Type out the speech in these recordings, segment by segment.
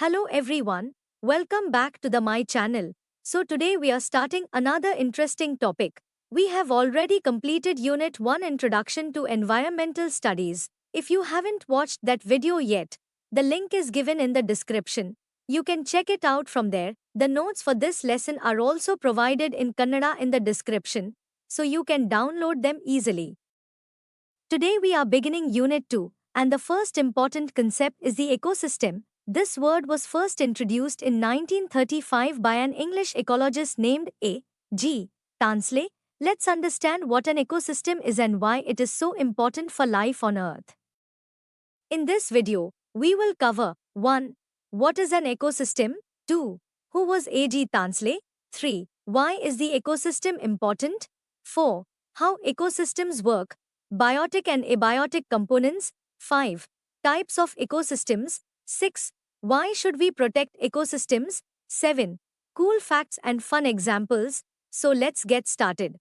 Hello everyone, welcome back to my channel. So today we are starting another interesting topic. We have already completed Unit 1 Introduction to Environmental Studies. If you haven't watched that video yet, the link is given in the description. You can check it out from there. The notes for this lesson are also provided in Kannada in the description, so you can download them easily. Today we are beginning Unit 2, and the first important concept is the ecosystem. This word was first introduced in 1935 by an English ecologist named A. G. Tansley. Let's understand what an ecosystem is and why it is so important for life on Earth. In this video, we will cover 1. What is an ecosystem? 2. Who was A. G. Tansley? 3. Why is the ecosystem important? 4. How ecosystems work? Biotic and abiotic components. 5. Types of ecosystems. 6. Why should we protect ecosystems? 7. Cool facts and fun examples. So let's get started.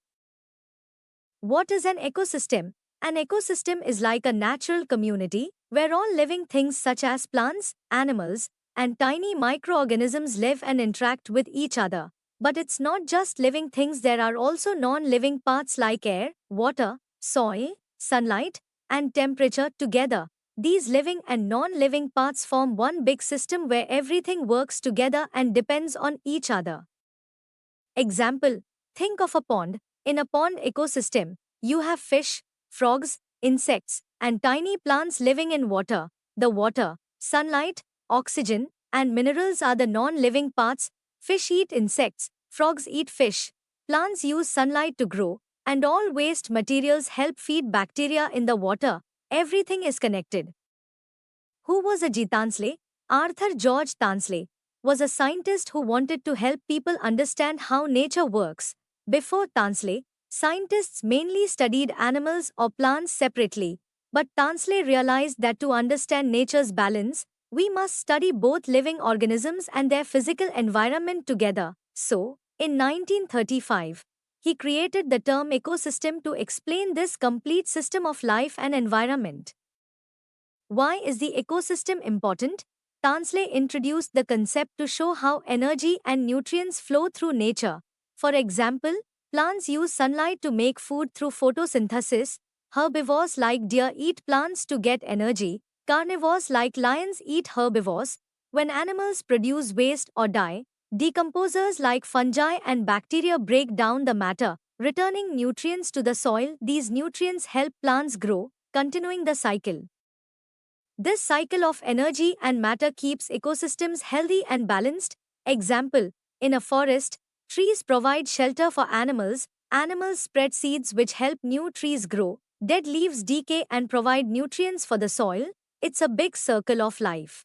What is an ecosystem? An ecosystem is like a natural community where all living things such as plants, animals, and tiny microorganisms live and interact with each other. But it's not just living things, there are also non-living parts like air, water, soil, sunlight, and temperature together. These living and non-living parts form one big system where everything works together and depends on each other. Example: think of a pond. In a pond ecosystem, you have fish, frogs, insects, and tiny plants living in water. The water, sunlight, oxygen, and minerals are the non-living parts. Fish eat insects, frogs eat fish, plants use sunlight to grow, and all waste materials help feed bacteria in the water. Everything is connected. Who was A. G. Tansley? Arthur George Tansley was a scientist who wanted to help people understand how nature works. Before Tansley, scientists mainly studied animals or plants separately. But Tansley realized that to understand nature's balance, we must study both living organisms and their physical environment together. So, in 1935, he created the term ecosystem to explain this complete system of life and environment. Why is the ecosystem important? Tansley introduced the concept to show how energy and nutrients flow through nature. For example, plants use sunlight to make food through photosynthesis, herbivores like deer eat plants to get energy, carnivores like lions eat herbivores. When animals produce waste or die, decomposers like fungi and bacteria break down the matter, returning nutrients to the soil. These nutrients help plants grow, continuing the cycle. This cycle of energy and matter keeps ecosystems healthy and balanced. Example: in a forest, trees provide shelter for animals, animals spread seeds which help new trees grow, dead leaves decay and provide nutrients for the soil. It's a big circle of life.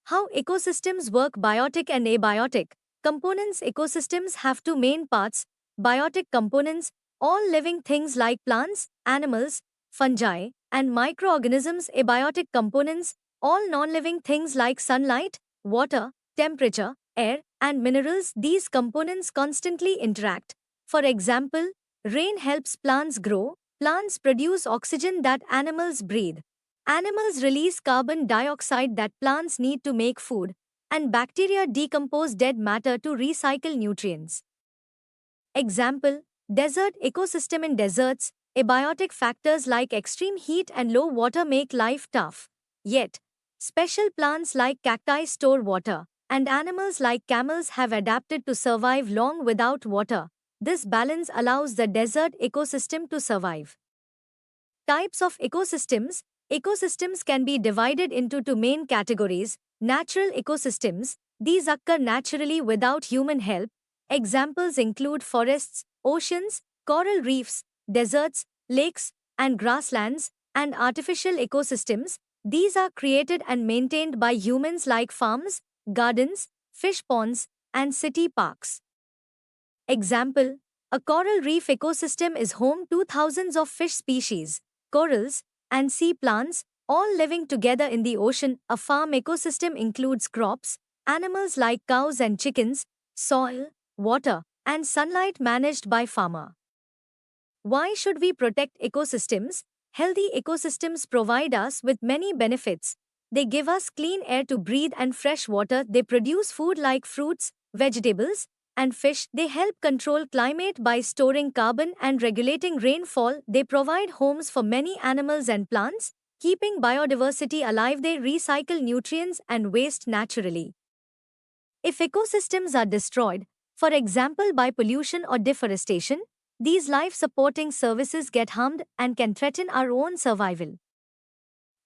How ecosystems work: biotic and abiotic components. Ecosystems have two main parts: biotic components, all living things like plants, animals, fungi, and microorganisms. Abiotic components, all non-living things like sunlight, water, temperature, air, and minerals. These components constantly interact. For example, rain helps plants grow, plants produce oxygen that animals breathe. Animals release carbon dioxide that plants need to make food, and bacteria decompose dead matter to recycle nutrients. Example: desert ecosystem. In deserts, abiotic factors like extreme heat and low water make life tough. Yet, special plants like cacti store water, and animals like camels have adapted to survive long without water. This balance allows the desert ecosystem to survive. Types of ecosystems. Ecosystems can be divided into two main categories: natural ecosystems. These occur naturally without human help. Examples include forests, oceans, coral reefs, deserts, lakes, and grasslands. And artificial ecosystems. These are created and maintained by humans like farms, gardens, fish ponds, and city parks. Example: a coral reef ecosystem is home to thousands of fish species, corals, and sea plants, all living together in the ocean. A farm ecosystem includes crops, animals like cows and chickens, soil, water, and sunlight managed by farmer. Why should we protect ecosystems? Healthy ecosystems provide us with many benefits. They give us clean air to breathe and fresh water. They produce food like fruits, vegetables, and fish. They help control climate by storing carbon and regulating rainfall. They provide homes for many animals and plants, keeping biodiversity alive. They recycle nutrients and waste naturally. If ecosystems are destroyed, for example by pollution or deforestation, these life supporting services get harmed and can threaten our own survival.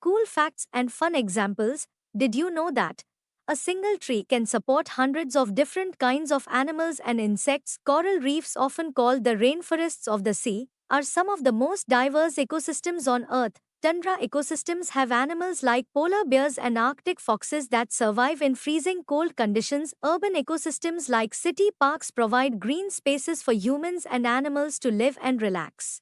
Cool facts and fun examples. Did you know that a single tree can support hundreds of different kinds of animals and insects? Coral reefs, often called the rainforests of the sea, are some of the most diverse ecosystems on Earth. Tundra ecosystems have animals like polar bears and Arctic foxes that survive in freezing cold conditions. Urban ecosystems like city parks provide green spaces for humans and animals to live and relax.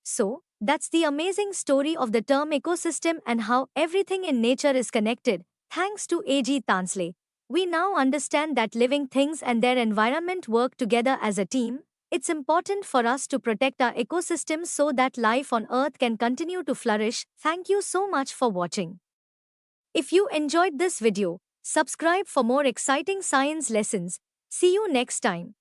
So, that's the amazing story of the term ecosystem and how everything in nature is connected. Thanks to A.G. Tansley, we now understand that living things and their environment work together as a team. It's important for us to protect our ecosystems so that life on Earth can continue to flourish. Thank you so much for watching. If you enjoyed this video, subscribe for more exciting science lessons. See you next time.